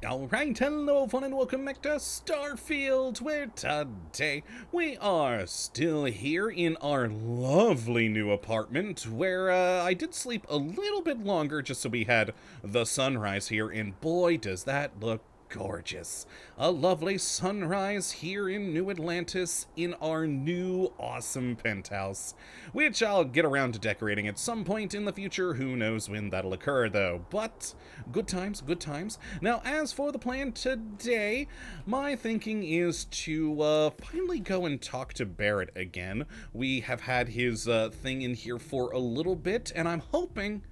Alright, hello everyone and welcome back to Starfield, where today we are still here in our lovely new apartment, where I did sleep a little bit longer just so we had the sunrise here, and boy does that look gorgeous. A lovely sunrise here in New Atlantis in our new awesome penthouse, which I'll get around to decorating at some point in the future. Who knows when that'll occur though, but good times, good times. Now, as for the plan today, my thinking is to finally go and talk to Barrett again. We have had his thing in here for a little bit, and I'm hoping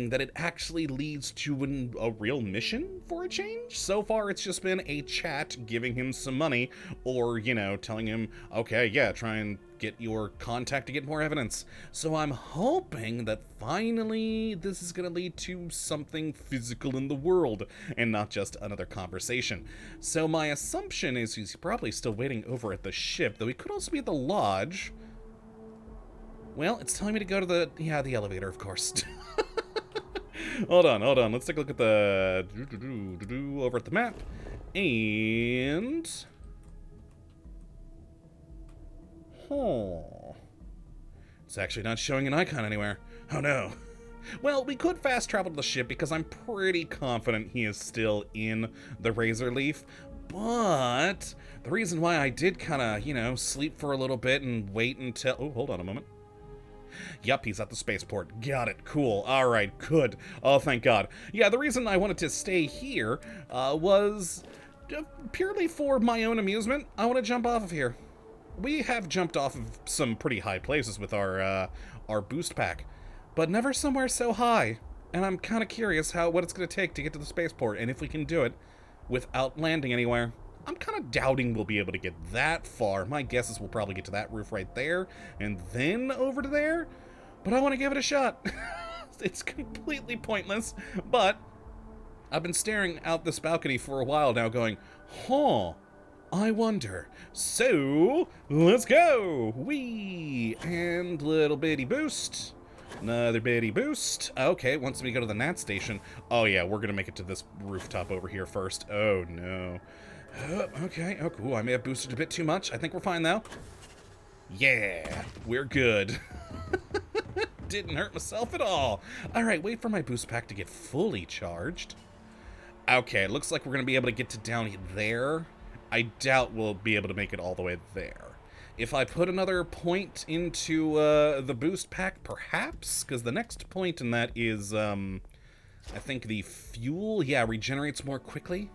that it actually leads to a real mission for a change. So far, it's just been a chat giving him some money, or, you know, telling him, okay, yeah, try and get your contact to get more evidence. So I'm hoping that finally this is going to lead to something physical in the world, and not just another conversation. So my assumption is he's probably still waiting over at the ship, though he could also be at the lodge. Well, it's telling me to go to the elevator, of course. Hold on. Let's take a look at the over at the map. And it's actually not showing an icon anywhere. Oh no. Well, we could fast travel to the ship because I'm pretty confident he is still in the Razor Leaf. But the reason why I did kind of, sleep for a little bit and wait until... Oh, hold on a moment. Yep, he's at the spaceport. Got it. Cool. Alright, good. Oh, thank God. Yeah, the reason I wanted to stay here was purely for my own amusement. I want to jump off of here. We have jumped off of some pretty high places with our boost pack, but never somewhere so high. And I'm kind of curious what it's going to take to get to the spaceport, and if we can do it without landing anywhere. I'm kind of doubting we'll be able to get that far. My guess is we'll probably get to that roof right there, and then over to there. But I want to give it a shot. It's completely pointless, but I've been staring out this balcony for a while now going, I wonder. So, let's go! Whee! And little bitty boost. Another bitty boost. Okay, once we go to the Nat station. Oh yeah, we're gonna make it to this rooftop over here first. Oh no. Okay, oh cool, I may have boosted a bit too much. I think we're fine though. Yeah, we're good. Didn't hurt myself at all. Alright, wait for my boost pack to get fully charged. Okay, it looks like we're gonna be able to get to down there. I doubt we'll be able to make it all the way there. If I put another point into the boost pack, perhaps? Because the next point in that is, I think the fuel, regenerates more quickly.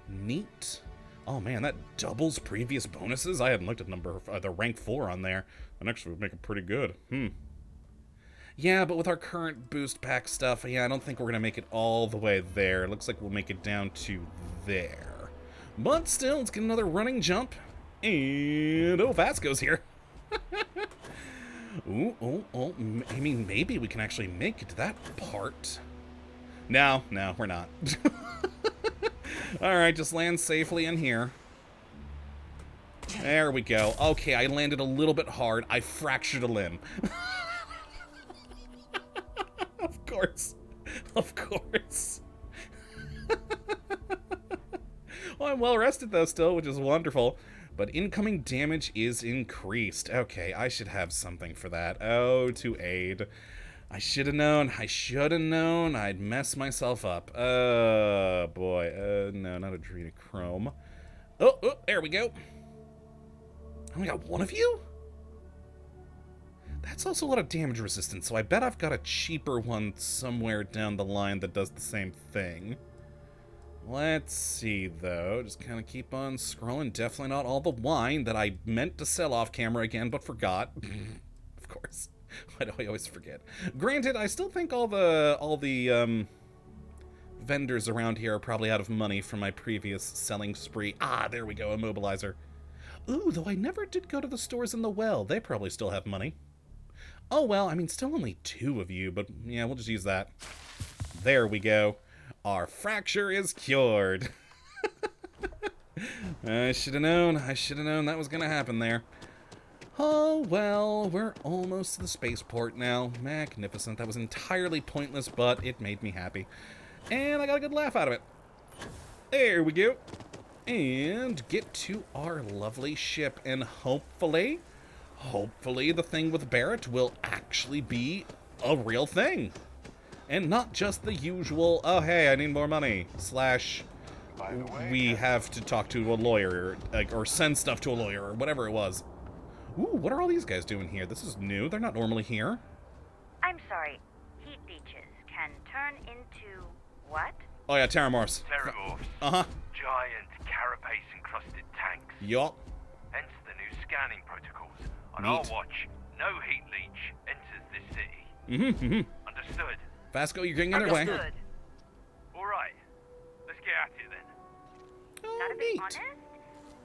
Neat. Oh man, that doubles previous bonuses? I hadn't looked at the rank 4 on there. That actually would make it pretty good. Yeah, but with our current boost pack stuff, I don't think we're going to make it all the way there. It looks like we'll make it down to there. But still, let's get another running jump. And, Vasco's here. I mean, maybe we can actually make it to that part. No, we're not. Alright, just land safely in here. There we go. Okay, I landed a little bit hard. I fractured a limb. Of course. Well, I'm well rested though still, which is wonderful. But incoming damage is increased. Okay, I should have something for that. Oh, to aid. I should have known. I'd mess myself up. Oh, boy. No, not adrenochrome. Oh, there we go. I only got one of you? That's also a lot of damage resistance, so I bet I've got a cheaper one somewhere down the line that does the same thing. Let's see, though. Just kind of keep on scrolling. Definitely not all the wine that I meant to sell off camera again, but forgot. Of course. Why do I always forget? Granted, I still think all the vendors around here are probably out of money from my previous selling spree. Ah, there we go, immobilizer. Ooh, though I never did go to the stores in the well. They probably still have money. Oh, well, I mean, still only 2 of you, but yeah, we'll just use that. There we go. Our fracture is cured. I should have known that was going to happen there. Oh, well, we're almost to the spaceport now. Magnificent. That was entirely pointless, but it made me happy. And I got a good laugh out of it. There we go. And get to our lovely ship. And hopefully the thing with Barrett will actually be a real thing. And not just the usual, oh, hey, I need more money, slash, we have to talk to a lawyer, or send stuff to a lawyer, or whatever it was. Ooh, what are all these guys doing here? This is new. They're not normally here. I'm sorry. Heat leeches can turn into what? Oh, yeah, Terramorphs. Terramorphs. Uh-huh. Giant carapace-encrusted tanks. Yup. Hence the new scanning protocols. On Neat. our watch, no heat leech enters this city. Mm-hmm. Understood? Vasco, you're getting underway. Understood. All right. Let's get at it then. Oh, Gotta be neat. honest,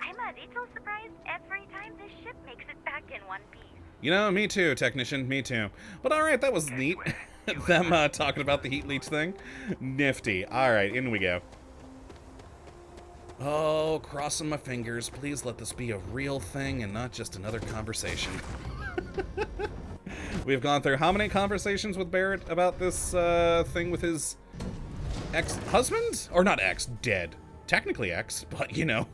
I'm a little surprised every time this ship makes it back in one piece. You know, me too, technician, me too. But alright, that was neat. Them talking about the heat leech thing. Nifty. Alright, in we go. Oh, crossing my fingers. Please let this be a real thing and not just another conversation. We've gone through how many conversations with Barrett about this thing with his ex-husband? Or not ex, dead. Technically ex, but you know.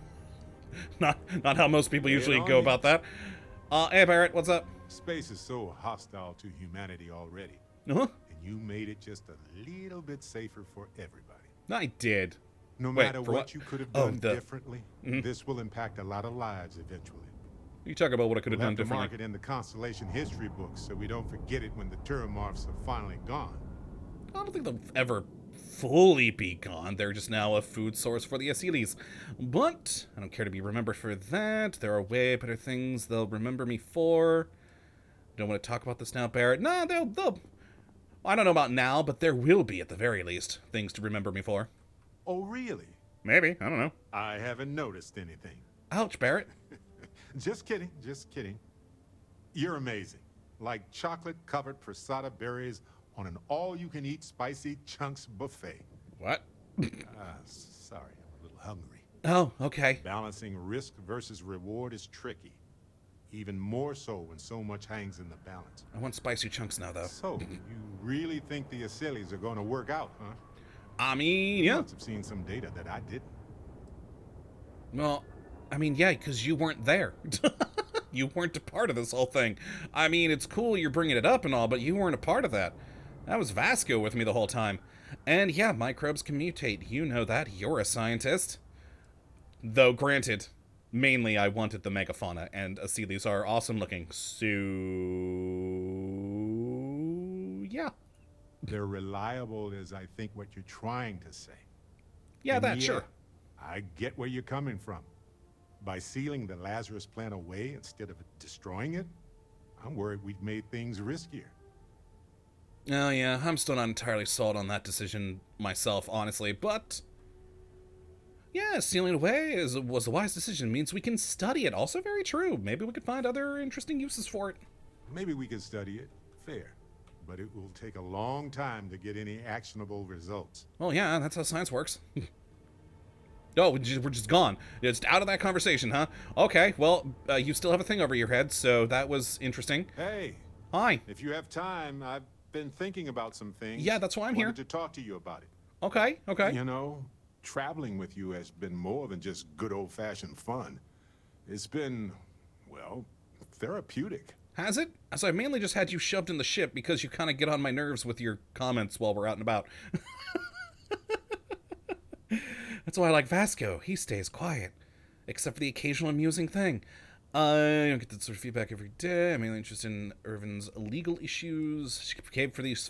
Not how most people usually go about that. Hey Barrett, what's up? Space is so hostile to humanity already. Uh-huh. And you made it just a little bit safer for everybody. I did. No Wait, matter for what what? you could have Oh, done the- differently, this will impact a lot of lives eventually. You talk about what I could have We'll done have to mark differently. it in the Constellation history books so we don't forget it when the Terramorphs are finally gone. I don't think they'll ever fully be gone. They're just now a food source for the Asyles. But I don't care to be remembered for that. There are way better things they'll remember me for. Don't want to talk about this now, Barrett. No, they'll... I don't know about now, but there will be, at the very least, things to remember me for. Oh, really? Maybe. I don't know. I haven't noticed anything. Ouch, Barrett. Just kidding, just kidding. You're amazing. Like chocolate-covered prasada berries on an all-you-can-eat spicy chunks buffet. What? Sorry, I'm a little hungry. Oh, okay. Balancing risk versus reward is tricky. Even more so when so much hangs in the balance. I want spicy chunks now, though. So, you really think the Asyles are going to work out, huh? I mean, You yeah. must have seen some data that I didn't. Well, I mean, yeah, because you weren't there. You weren't a part of this whole thing. I mean, it's cool you're bringing it up and all, but you weren't a part of that. That was Vasco with me the whole time. And yeah, microbes can mutate. You know that. You're a scientist. Though, granted, mainly I wanted the megafauna, and Asyles are awesome looking. So, yeah. They're reliable is, I think, what you're trying to say. Yeah, And that, sure. I get where you're coming from. By sealing the Lazarus plant away instead of destroying it, I'm worried we've made things riskier. Oh, yeah, I'm still not entirely sold on that decision myself, honestly, but... yeah, sealing it away was a wise decision. It means we can study it. Also very true. Maybe we could find other interesting uses for it. Maybe we could study it, fair. But it will take a long time to get any actionable results. Well, yeah, that's how science works. Oh, we're just gone. Just out of that conversation, huh? Okay, well, you still have a thing over your head, so that was interesting. Hey, Hi. if you have time, I've been thinking about some things. Yeah, that's why I'm here. Wanted to talk to you about it. Okay, okay. You know, traveling with you has been more than just good old-fashioned fun. It's been, well, therapeutic. Has it? So I mainly just had you shoved in the ship because you kind of get on my nerves with your comments while we're out and about. That's why I like Vasco. He stays quiet. Except for the occasional amusing thing. I don't get that sort of feedback every day. I'm mainly interested in Irvin's legal issues. She came for these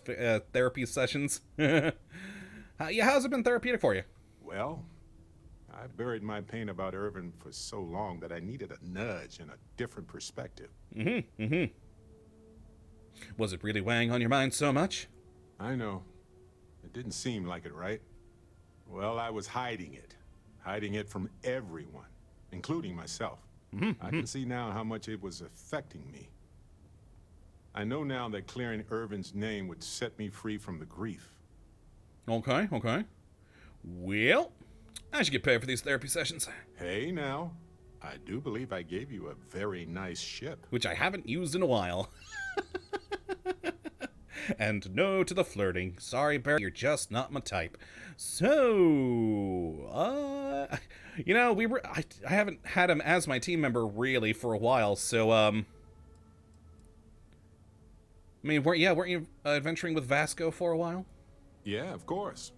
therapy sessions. Yeah, how's it been therapeutic for you? Well, I buried my pain about Irvin for so long that I needed a nudge and a different perspective. Was it really weighing on your mind so much? I know. It didn't seem like it, right? Well, I was hiding it from everyone, including myself. I can see now how much it was affecting me. I know now that clearing Irvin's name would set me free from the grief. Okay, okay. Well, I should get paid for these therapy sessions. Hey, now, I do believe I gave you a very nice ship. Which I haven't used in a while. And no to the flirting. Sorry, Barrett, you're just not my type. So, you know, I haven't had him as my team member really for a while, so, I mean, weren't you adventuring with Vasco for a while? Yeah, of course.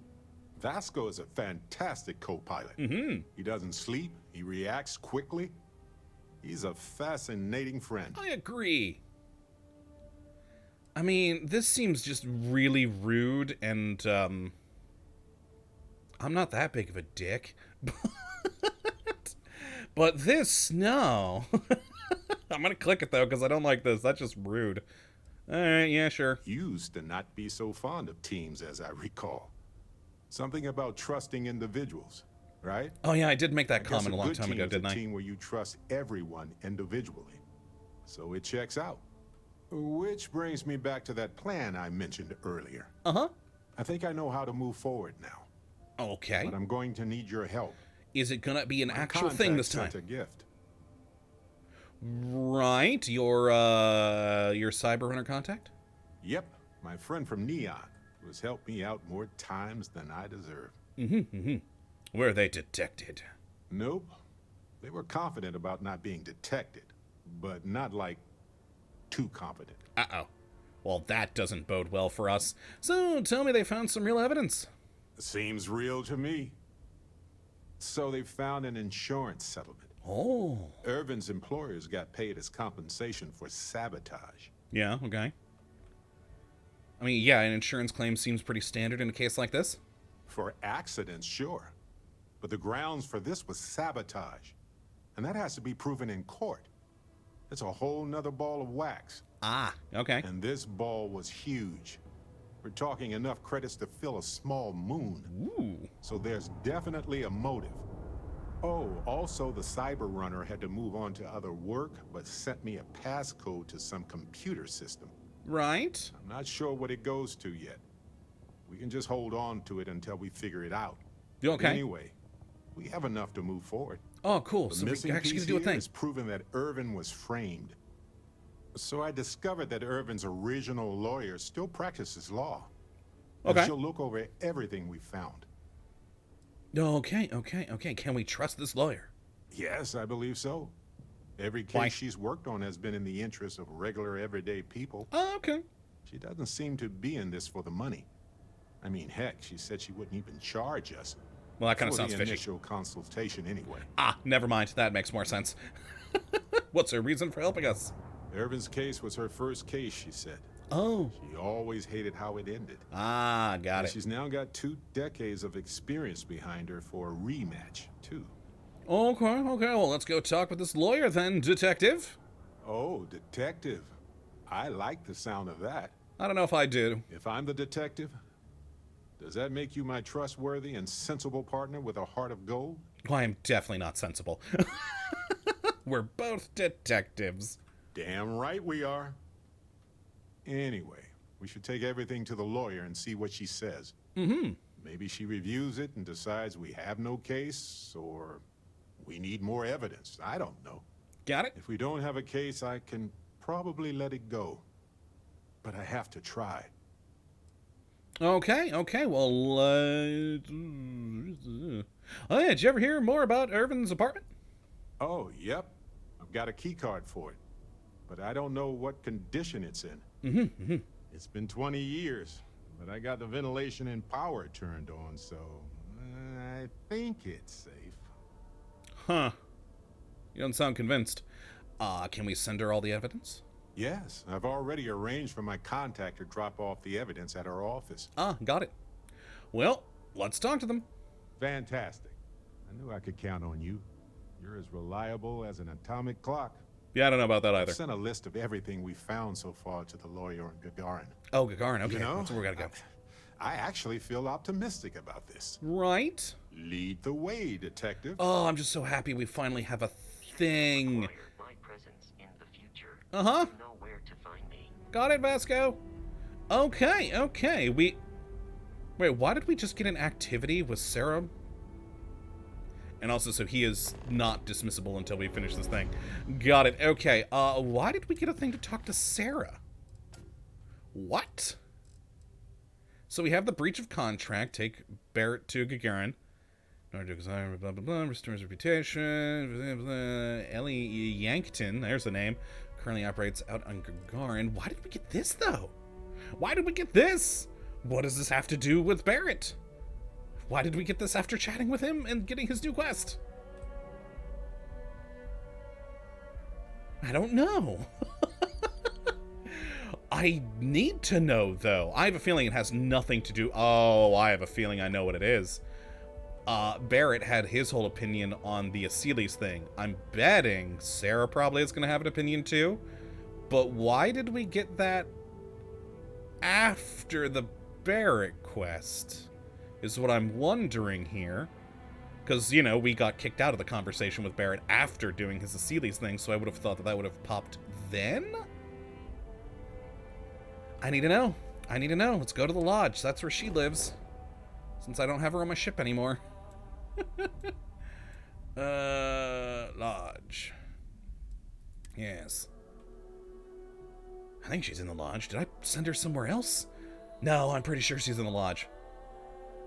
Vasco is a fantastic co-pilot. He doesn't sleep, he reacts quickly. He's a fascinating friend. I agree. I mean, this seems just really rude, and, I'm not that big of a dick. But this, no. I'm gonna click it, though, because I don't like this. That's just rude. Alright, yeah, sure. Used to not be so fond of teams, as I recall. Something about trusting individuals, right? Oh, yeah, I did make that I guess comment a long time ago, didn't a I? team where you trust everyone individually. So it checks out. Which brings me back to that plan I mentioned earlier. Uh-huh. I think I know how to move forward now. Okay. But I'm going to need your help. Is it gonna be an My actual thing this time? contact sent a gift. Right, your cyber runner contact? Yep, my friend from Neon, who has helped me out more times than I deserve. Were they detected? Nope. They were confident about not being detected, but not like too confident. Uh-oh. Well, that doesn't bode well for us. So, tell me they found some real evidence. Seems real to me. So they found an insurance settlement. Oh. Irvin's employers got paid as compensation for sabotage. Yeah, okay. I mean, yeah, an insurance claim seems pretty standard in a case like this. For accidents, sure. But the grounds for this was sabotage. And that has to be proven in court. It's a whole nother ball of wax. Ah, okay. And this ball was huge. We're talking enough credits to fill a small moon. Ooh. So there's definitely a motive. Oh, also the cyber runner had to move on to other work, but sent me a passcode to some computer system. Right. I'm not sure what it goes to yet. We can just hold on to it until we figure it out. Okay. But anyway, we have enough to move forward. Oh, cool. The So missing we actually piece gonna do a here thing. is proving that Irvin was framed. So I discovered that Irvin's original lawyer still practices law. And Okay. she'll look over everything we found. Okay. Can we trust this lawyer? Yes, I believe so. Every case Why? she's worked on has been in the interest of regular, everyday people. Oh, okay. She doesn't seem to be in this for the money. I mean, heck, she said she wouldn't even charge us. Well, that kind of for sounds the fishy. initial consultation anyway. Ah, never mind. That makes more sense. What's her reason for helping us? Irvin's case was her first case, she said. Oh. She always hated how it ended. Ah, got And it. she's now got 2 decades of experience behind her for a rematch, too. Okay. Well, let's go talk with this lawyer then, detective. Oh, detective. I like the sound of that. I don't know if I do. If I'm the detective, does that make you my trustworthy and sensible partner with a heart of gold? Well, I'm definitely not sensible. We're both detectives. Damn right we are. Anyway, we should take everything to the lawyer and see what she says. Maybe she reviews it and decides we have no case, or we need more evidence. I don't know. Got it? If we don't have a case, I can probably let it go. But I have to try. Okay. Well, oh yeah, did you ever hear more about Irvin's apartment? Oh, yep. I've got a key card for it. But I don't know what condition it's in. It's been 20 years, but I got the ventilation and power turned on, so I think it's safe. Huh. You don't sound convinced. Can we send her all the evidence? Yes, I've already arranged for my contact to drop off the evidence at our office. Ah, got it. Well, let's talk to them. Fantastic. I knew I could count on you. You're as reliable as an atomic clock. Yeah, I don't know about that either. I've sent a list of everything we found so far to the lawyer in Gagarin. Oh, Gagarin, okay. You know, That's where we gotta go. I actually feel optimistic about this. Right? Lead the way, detective. Oh, I'm just so happy we finally have a thing. Require my presence in the future. Uh-huh. You know where to find me. Got it, Vasco. Okay. Wait, why did we just get an activity with Sarah? And also, so he is not dismissible until we finish this thing. Got it. Okay. Why did we get a thing to talk to Sarah? What? So we have the breach of contract. Take Barrett to Gagarin. Blah, blah, blah, restores reputation. Blah, blah. Ellie Yankton, there's the name, currently operates out on Gagarin. Why did we get this, though? Why did we get this? What does this have to do with Barrett? Why did we get this after chatting with him and getting his new quest? I don't know. I need to know, though. I have a feeling it has nothing to do... Oh, I have a feeling I know what it is. Barrett had his whole opinion on the Aseles thing. I'm betting Sarah probably is going to have an opinion, too. But why did we get that after the Barrett quest? Is what I'm wondering here. Because, you know, we got kicked out of the conversation with Barrett after doing his Aseles thing, so I would have thought that that would have popped then? I need to know. I need to know. Let's go to the lodge. That's where she lives. Since I don't have her on my ship anymore. Lodge. Yes. I think she's in the lodge. Did I send her somewhere else? No, I'm pretty sure she's in the lodge.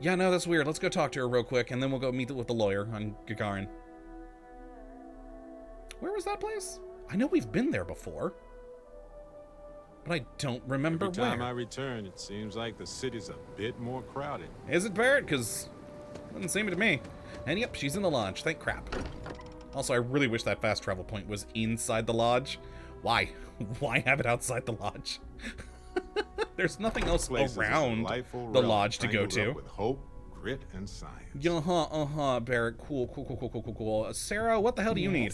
Yeah, no, that's weird. Let's go talk to her real quick, and then we'll go meet with the lawyer on Gagarin. Where was that place? I know we've been there before. But I don't remember Every time where. I return, it seems like the city's a bit more crowded. Is it Barrett? Because it doesn't seem to me. And yep, she's in the lodge. Thank crap. Also, I really wish that fast travel point was inside the lodge. Why? Why have it outside the lodge? There's nothing else around the lodge to go to. With hope, grit, and science. Barrett. Cool. Sarah, what the hell do you need?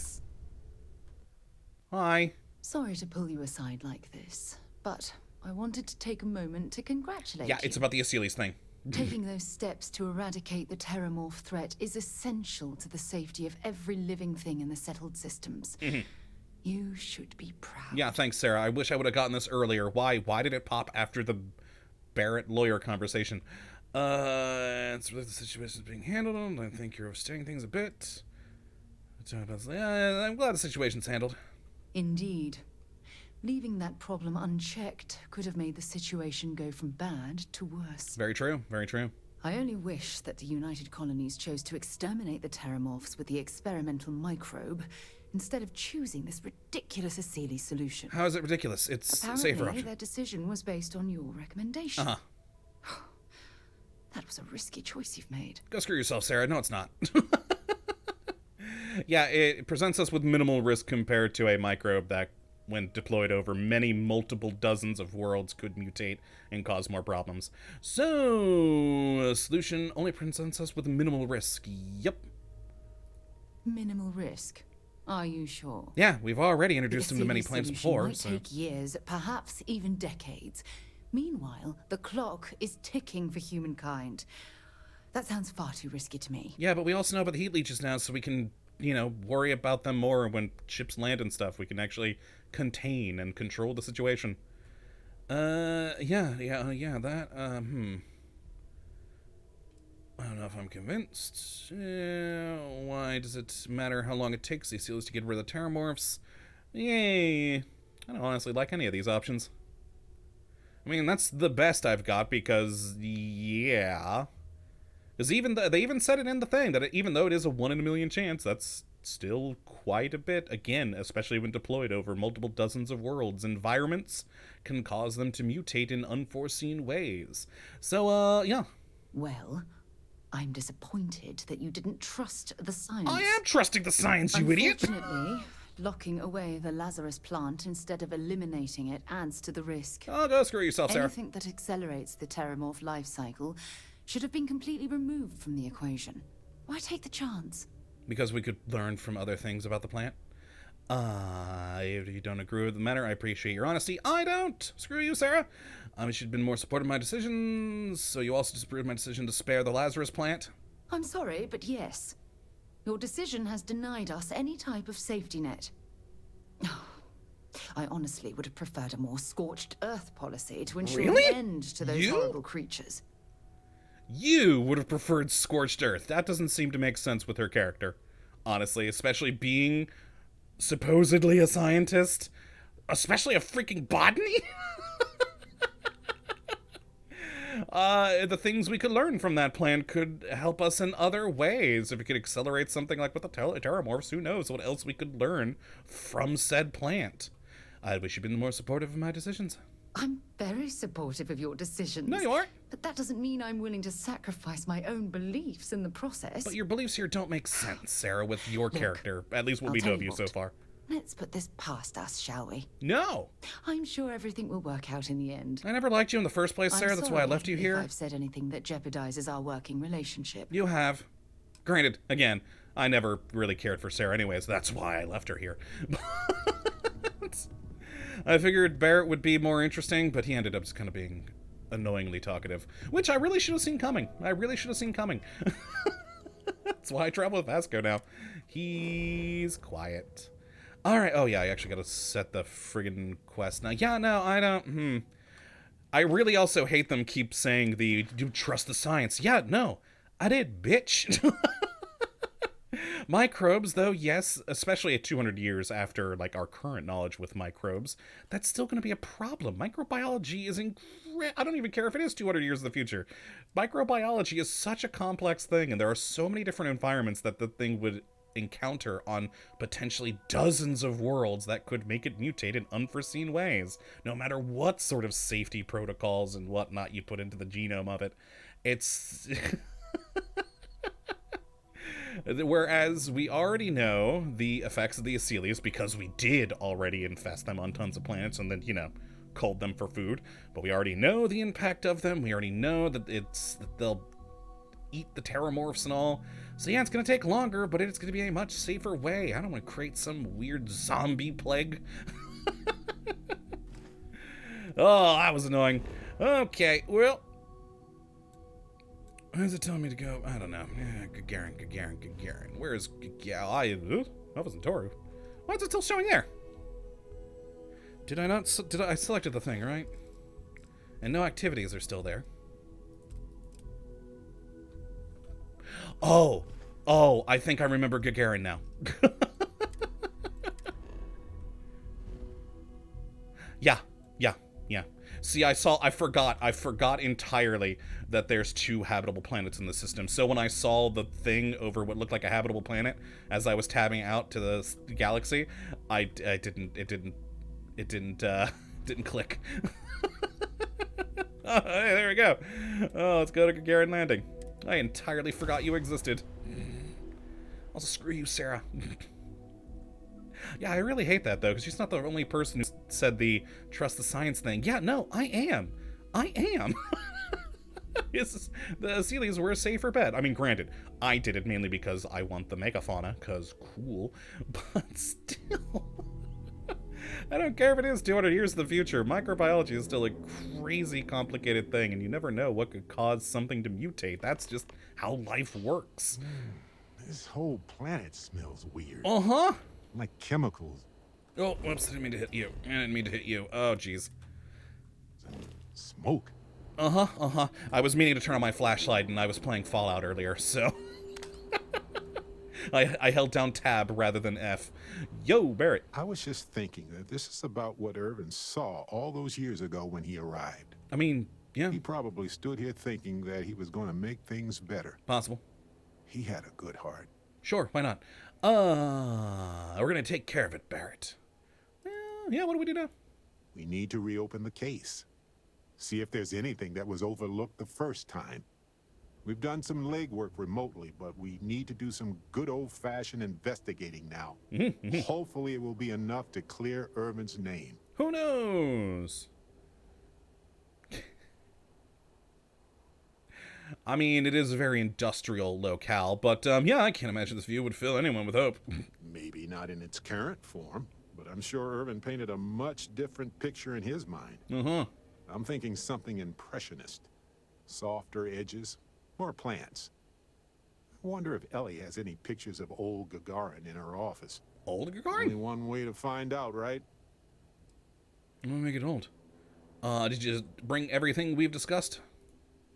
Hi. Sorry to pull you aside like this, but I wanted to take a moment to congratulate you. Yeah, it's about the Aseles thing. Taking those steps to eradicate the terramorph threat is essential to the safety of every living thing in the settled systems. You should be proud. Yeah, thanks, Sarah. I wish I would have gotten this earlier. Why did it pop after the Barrett lawyer conversation? It's the situation is being handled. I think you're overstating things a bit. I'm glad the situation's handled. Indeed. Leaving that problem unchecked could have made the situation go from bad to worse. Very true, very true. I only wish that the United Colonies chose to exterminate the terramorphs with the experimental microbe instead of choosing this ridiculous Aseles solution. How is it ridiculous? It's safer Apparently, option. their decision was based on your recommendation. Uh-huh. That was a risky choice you've made. Go screw yourself, Sarah. No, it's not. Yeah, it presents us with minimal risk compared to a microbe that, when deployed over multiple dozens of worlds, could mutate and cause more problems. So, a solution only presents us with minimal risk. Yep. Minimal risk. Are you sure? Yeah, we've already introduced The him to many Aseles planets solution before, might so... take years, perhaps even decades. Meanwhile, the clock is ticking for humankind. That sounds far too risky to me. Yeah, but we also know about the heat leeches now, so we can, you know, worry about them more when ships land and stuff. We can actually contain and control the situation. That, I don't know if I'm convinced. Why does it matter how long it takes the Aseles to get rid of the terramorphs? Yay. I don't honestly like any of these options. I mean, that's the best I've got because, yeah. Because they even said it in the thing, that even though it is a 1 in a million chance, that's still quite a bit. Again, especially when deployed over multiple dozens of worlds. Environments can cause them to mutate in unforeseen ways. So, yeah. Well, I'm disappointed that you didn't trust the science. I am trusting the science, you idiot! Unfortunately, locking away the Lazarus plant instead of eliminating it adds to the risk. Oh, go screw yourself, Sarah. Anything that accelerates the terramorph life cycle should have been completely removed from the equation. Why take the chance? Because we could learn from other things about the plant. If you don't agree with the matter, I appreciate your honesty. I don't! Screw you, Sarah! You should have been more supportive of my decisions, so you also disapproved my decision to spare the Lazarus plant. I'm sorry, but yes. Your decision has denied us any type of safety net. I honestly would have preferred a more scorched earth policy to ensure Really? an end to those horrible creatures. You would have preferred Scorched Earth. That doesn't seem to make sense with her character. Honestly, especially being supposedly a scientist. Especially a freaking botany? The things we could learn from that plan could help us in other ways. If we could accelerate something like with the terramorphs, who knows what else we could learn from said plant. I wish you'd been more supportive of my decisions. I'm very supportive of your decisions. No, you aren't. But that doesn't mean I'm willing to sacrifice my own beliefs in the process. But your beliefs here don't make sense, Sarah, with your character. At least what I'll we know tell of you you so what. far. Let's put this past us, shall we? No! I'm sure everything will work out in the end. I never liked you in the first place, Sarah. That's why I left you here. If I've said anything that jeopardizes our working relationship. You have. Granted, again, I never really cared for Sarah anyways. That's why I left her here. I figured Barrett would be more interesting, but he ended up just kind of being annoyingly talkative, which I really should have seen coming. That's why I travel with Vasco now. He's quiet. Alright, oh yeah, I actually gotta set the friggin' quest now. Yeah, no, I don't, I really also hate them keep saying do you trust the science? Yeah, no, I did, bitch. Microbes, though, yes, especially at 200 years after, like, our current knowledge with microbes, that's still going to be a problem. Microbiology is I don't even care if it is 200 years in the future. Microbiology is such a complex thing, and there are so many different environments that the thing would encounter on potentially dozens of worlds that could make it mutate in unforeseen ways, no matter what sort of safety protocols and whatnot you put into the genome of it. It's... Whereas we already know the effects of the Acelius because we did already infest them on tons of planets and then, culled them for food. But we already know the impact of them. We already know that they'll eat the terramorphs and all. So yeah, it's going to take longer, but it's going to be a much safer way. I don't want to create some weird zombie plague. Oh, that was annoying. Okay, well... Where's it telling me to go? I don't know. Gagarin. Where is Gagarin? That wasn't Toru. Why is it still showing there? Did I selected the thing, right? And no activities are still there. Oh, I think I remember Gagarin now. Yeah. See, I forgot entirely that there's 2 habitable planets in the system. So when I saw the thing over what looked like a habitable planet as I was tabbing out to the galaxy, it didn't click. Oh, hey, there we go. Oh, let's go to Gagarin Landing. I entirely forgot you existed. Also, screw you, Sarah. Yeah, I really hate that, though, because she's not the only person who said the trust the science thing. Yeah, no, I am. The Acelius were a safer bet. I mean, granted, I did it mainly because I want the megafauna, because cool, but still. I don't care if it is 200 years in the future. Microbiology is still a crazy complicated thing, and you never know what could cause something to mutate. That's just how life works. This whole planet smells weird. Uh-huh. Like chemicals. Oh, whoops, I didn't mean to hit you. Oh, jeez. Smoke. I was meaning to turn on my flashlight, and I was playing Fallout earlier, so... I held down tab rather than F. Yo, Barrett. I was just thinking that this is about what Irvin saw all those years ago when he arrived. I mean, yeah. He probably stood here thinking that he was going to make things better. Possible. He had a good heart. Sure, why not? We're gonna take care of it, Barrett. Yeah, what do we do now? We need to reopen the case. See if there's anything that was overlooked the first time. We've done some legwork remotely, but we need to do some good old-fashioned investigating now. Hopefully it will be enough to clear Irvin's name. Who knows? I mean, it is a very industrial locale, but yeah, I can't imagine this view would fill anyone with hope. Maybe not in its current form, but I'm sure Irvin painted a much different picture in his mind. I'm thinking something impressionist. Softer edges, more plants. I wonder if Ellie has any pictures of old Gagarin in her office. Old Gagarin? Only one way to find out, right? I'm gonna make it old. Did you bring everything we've discussed?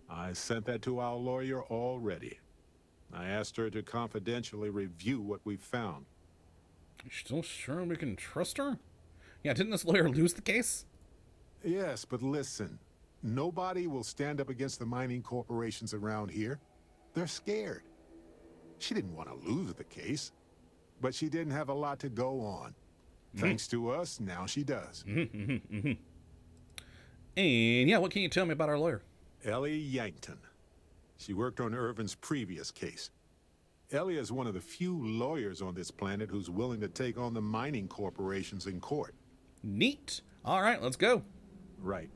I sent that to our lawyer already. I asked her to confidentially review what we found. You still sure we can trust her? Yeah, didn't this lawyer lose the case? Yes, but listen. nobody will stand up against the mining corporations around here. They're scared. She didn't want to lose the case, but she didn't have a lot to go on. Thanks to us, now she does. And yeah, what can you tell me about our lawyer? Ellie Yankton. She worked on Irvin's previous case. Ellie is one of the few lawyers on this planet who's willing to take on the mining corporations in court. Neat. All right, let's go. Right.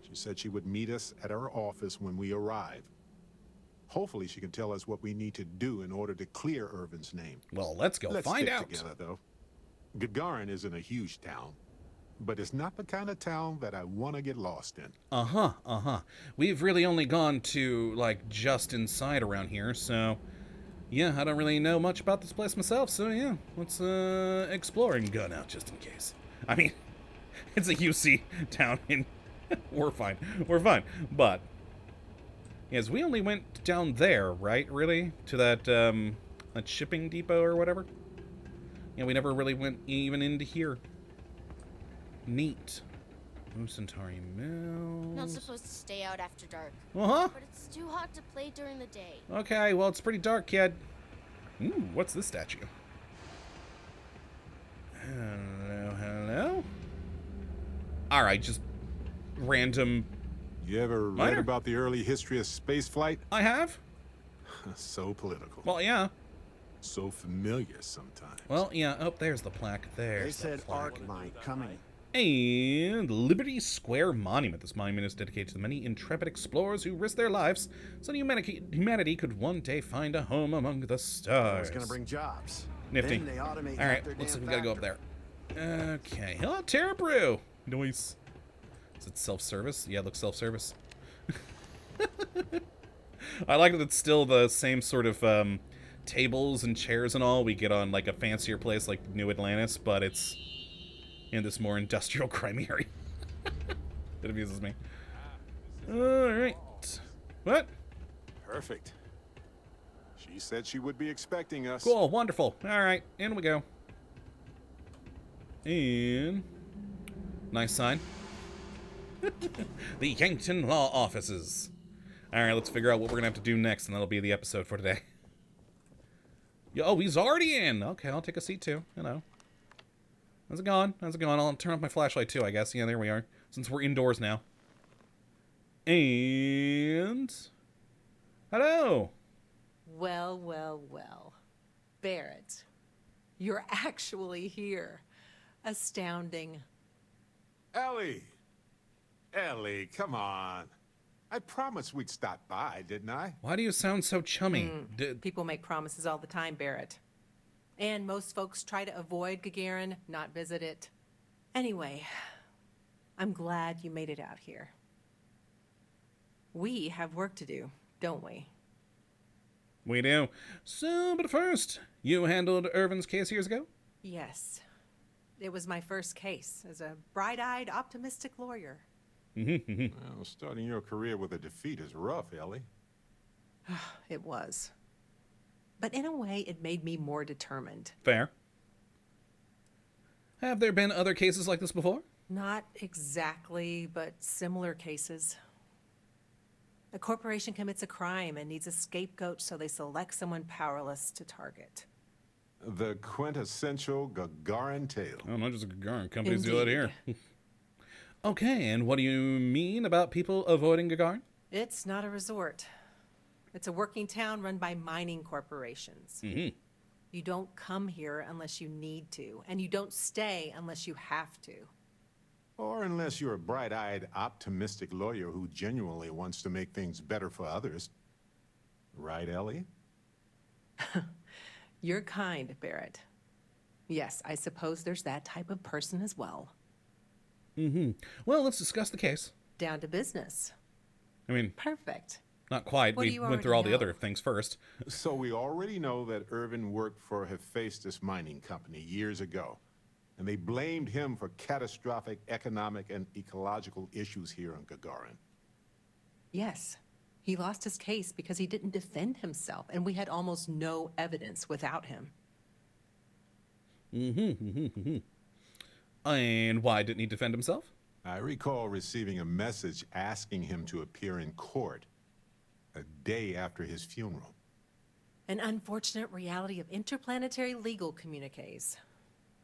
She said she would meet us at our office when we arrive. Hopefully she can tell us what we need to do in order to clear Irvin's name. Well, let's go Let's find stick out. together, though. Gagarin isn't a huge town, but it's not the kind of town that I want to get lost in. Uh-huh. We've really only gone to, like, just inside around here, so... Yeah, I don't really know much about this place myself, so yeah, let's explore and gun out just in case. I mean, it's a UC town, and we're fine. But, yes, we only went down there, right, really? To that shipping depot or whatever? Yeah, we never really went even into here. Neat. Centauri Mills. Not supposed to stay out after dark. Uh-huh. But it's too hot to play during the day. Okay, well, it's pretty dark, kid. Ooh, what's this statue? Hello? Alright, just random... You ever read Minor. about the early history of spaceflight? I have? So political. Well, yeah. So familiar sometimes. Well, yeah, oh, there's the plaque. There's They the said plaque. Ark might coming. And Liberty Square Monument. This monument is dedicated to the many intrepid explorers who risked their lives so that humanity could one day find a home among the stars. It's gonna bring jobs. Nifty. Then they automate All right, half their looks like damn we gotta go up factory. there. Okay. Hello, Terra Brew. Nice. Is it self-service? Yeah, it looks self-service. I like that it's still the same sort of tables and chairs and all we get on like a fancier place like New Atlantis, but it's in this more industrial crime area. That amuses me. Alright. What? Perfect. She said she would be expecting us. Cool, wonderful. Alright, in we go. And... nice sign. The Yankton Law Offices. Alright, let's figure out what we're gonna have to do next, and that'll be the episode for today. Oh, he's already in! Okay, I'll take a seat too. Hello. How's it going? I'll turn off my flashlight too, I guess. Yeah, there we are. Since we're indoors now. And... hello! Well. Barrett, you're actually here. Astounding. Ellie! Ellie, come on. I promised we'd stop by, didn't I? Why do you sound so chummy? People make promises all the time, Barrett. And most folks try to avoid Gagarin, not visit it. Anyway, I'm glad you made it out here. We have work to do, don't we? We do. So, but first, you handled Irvin's case years ago? Yes. It was my first case as a bright-eyed, optimistic lawyer. Well, starting your career with a defeat is rough, Ellie. It was. But in a way, it made me more determined. Fair. Have there been other cases like this before? Not exactly, but similar cases. A corporation commits a crime and needs a scapegoat, so they select someone powerless to target. The quintessential Gagarin tale. Oh, not just a Gagarin. Companies do that here. Indeed. Okay, and what do you mean about people avoiding Gagarin? It's not a resort. It's a working town run by mining corporations. You don't come here unless you need to, and you don't stay unless you have to. Or unless you're a bright-eyed, optimistic lawyer who genuinely wants to make things better for others. Right, Ellie? You're kind, Barrett. Yes, I suppose there's that type of person as well. Well, let's discuss the case. Down to business. I mean, Perfect. not quite. What do We you went through all already the know? other things first. So we already know that Irvin worked for Hephaestus Mining Company years ago, and they blamed him for catastrophic economic and ecological issues here on Gagarin. Yes. He lost his case because he didn't defend himself, and we had almost no evidence without him. And why didn't he defend himself? I recall receiving a message asking him to appear in court a day after his funeral. An unfortunate reality of interplanetary legal communiques,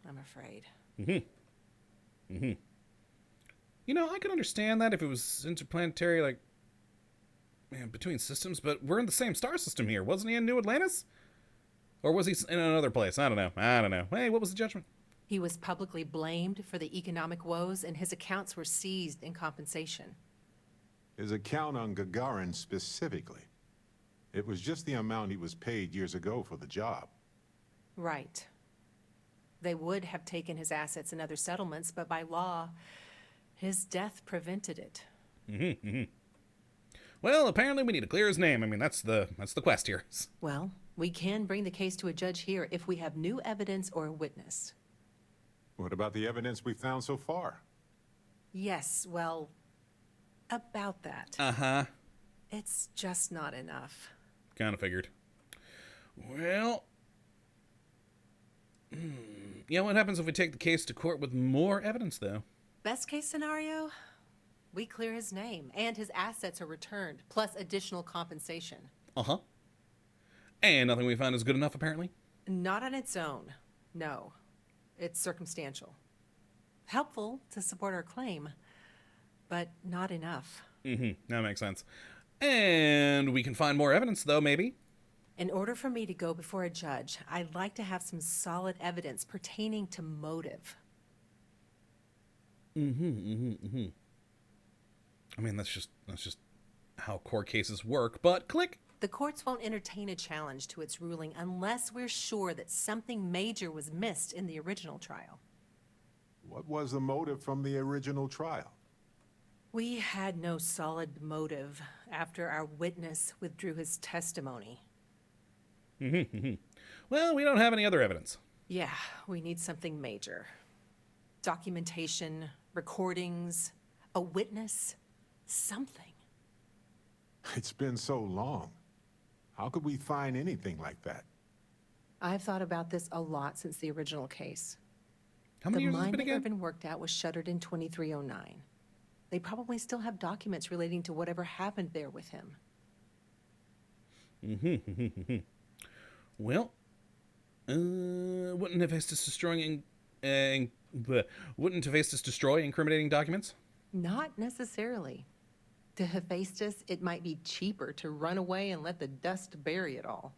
I'm afraid. You know, I could understand that if it was interplanetary, like, man, between systems, but we're in the same star system here. Wasn't he in New Atlantis? Or was he in another place? I don't know. Hey, what was the judgment? He was publicly blamed for the economic woes, and his accounts were seized in compensation. His account on Gagarin specifically. It was just the amount he was paid years ago for the job. Right. They would have taken his assets and other settlements, but by law, his death prevented it. Well, apparently we need to clear his name. I mean, that's the quest here. Well, we can bring the case to a judge here if we have new evidence or a witness. What about the evidence we found so far? Yes, well, about that. Uh-huh. It's just not enough. Kind of figured. Well, yeah, what happens if we take the case to court with more evidence, though? Best case scenario, we clear his name and his assets are returned, plus additional compensation. Uh-huh. And nothing we found is good enough, apparently? Not on its own, no. It's circumstantial. Helpful to support our claim, but not enough. That makes sense. And we can find more evidence, though, maybe? In order for me to go before a judge, I'd like to have some solid evidence pertaining to motive. I mean, that's just how court cases work, but click. The courts won't entertain a challenge to its ruling unless we're sure that something major was missed in the original trial. What was the motive from the original trial? We had no solid motive after our witness withdrew his testimony. Well, we don't have any other evidence. Yeah, we need something major. Documentation, recordings, a witness, something. It's been so long. How could we find anything like that? I've thought about this a lot since the original case. How many years The has it mine been that again? Irvin worked at was shuttered in 2309. They probably still have documents relating to whatever happened there with him. Well, wouldn't Hephaestus destroy incriminating documents? Not necessarily. To Hephaestus, it might be cheaper to run away and let the dust bury it all.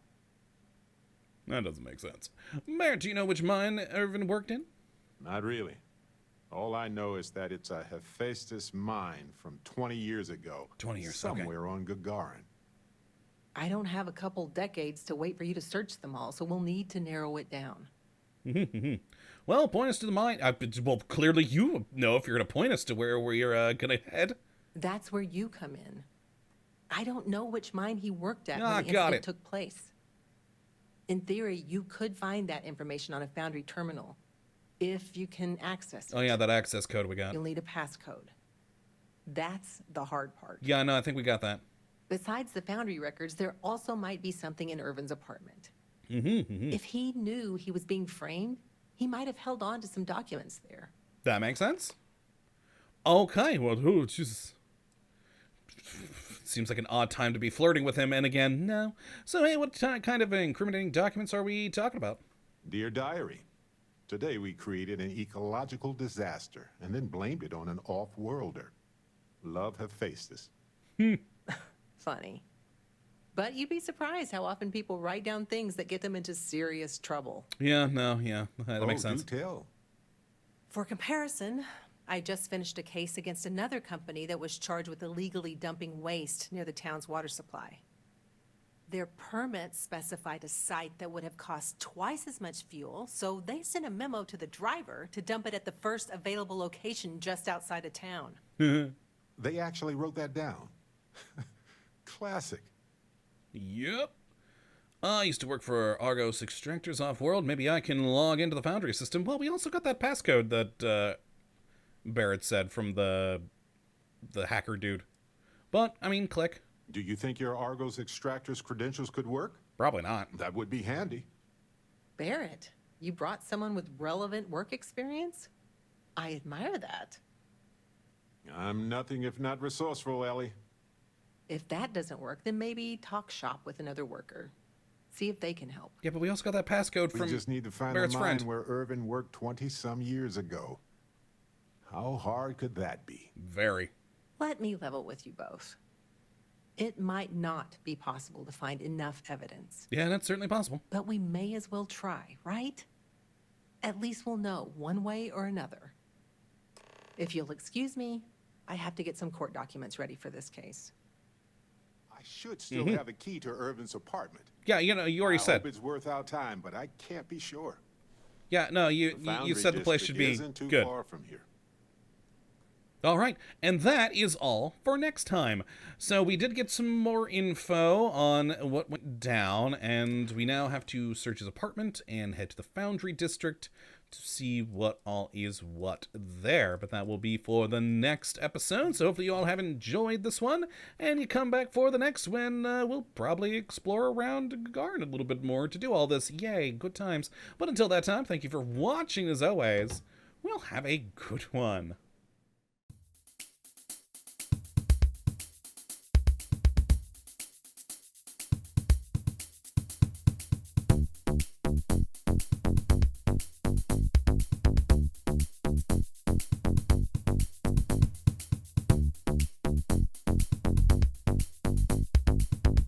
That doesn't make sense. Barrett, do you know which mine Irvin worked in? Not really. All I know is that it's a Hephaestus mine from 20 years ago. 20 years, okay. Somewhere on Gagarin. I don't have a couple decades to wait for you to search them all, so we'll need to narrow it down. Well, point us to the mine. Well, clearly you know if you're going to point us to where you're going to head. That's where you come in. I don't know which mine he worked at Ah, when the got incident it. took place. In theory, you could find that information on a Foundry terminal, if you can access it. Oh, yeah, that access code we got. You'll need a passcode. That's the hard part. Yeah, no, I think we got that. Besides the Foundry records, there also might be something in Irvin's apartment. If he knew he was being framed, he might have held on to some documents there. That makes sense. Okay, well, Jesus. Seems like an odd time to be flirting with him, and again, no. So, hey, what kind of incriminating documents are we talking about? Dear Diary, today we created an ecological disaster and then blamed it on an off-worlder. Love Hephaestus. Funny. But you'd be surprised how often people write down things that get them into serious trouble. Yeah, no, yeah, that makes sense. Do tell. For comparison, I just finished a case against another company that was charged with illegally dumping waste near the town's water supply. Their permits specified a site that would have cost twice as much fuel, so they sent a memo to the driver to dump it at the first available location just outside of town. They actually wrote that down. Classic. Yep. I used to work for Argos Extractors off-world. Maybe I can log into the Foundry system. Well, we also got that passcode that Barrett said from the hacker dude. But, I mean, click. Do you think your Argos Extractor's credentials could work? Probably not. That would be handy. Barrett, you brought someone with relevant work experience? I admire that. I'm nothing if not resourceful, Ellie. If that doesn't work, then maybe talk shop with another worker. See if they can help. Yeah, but we also got that passcode We from just need to find Barrett's the mine friend. where Irvin worked 20-some years ago. How hard could that be? Very. Let me level with you both. It might not be possible to find enough evidence, Yeah, that's certainly possible. but we may as well try, right? At least we'll know one way or another. If you'll excuse me, I have to get some court documents ready for this case. I should still have a key to Irvin's apartment. Yeah, you know, you already I said. hope it's worth our time, but I can't be sure. Yeah, no, you Foundry said the place should district be isn't too good. far from here. All right, and that is all for next time. So we did get some more info on what went down, and we now have to search his apartment and head to the Foundry District to see what all is what there. But that will be for the next episode, so hopefully you all have enjoyed this one, and you come back for the next when we'll probably explore around Gagarin a little bit more to do all this. Yay, good times. But until that time, thank you for watching as always. We'll have a good one.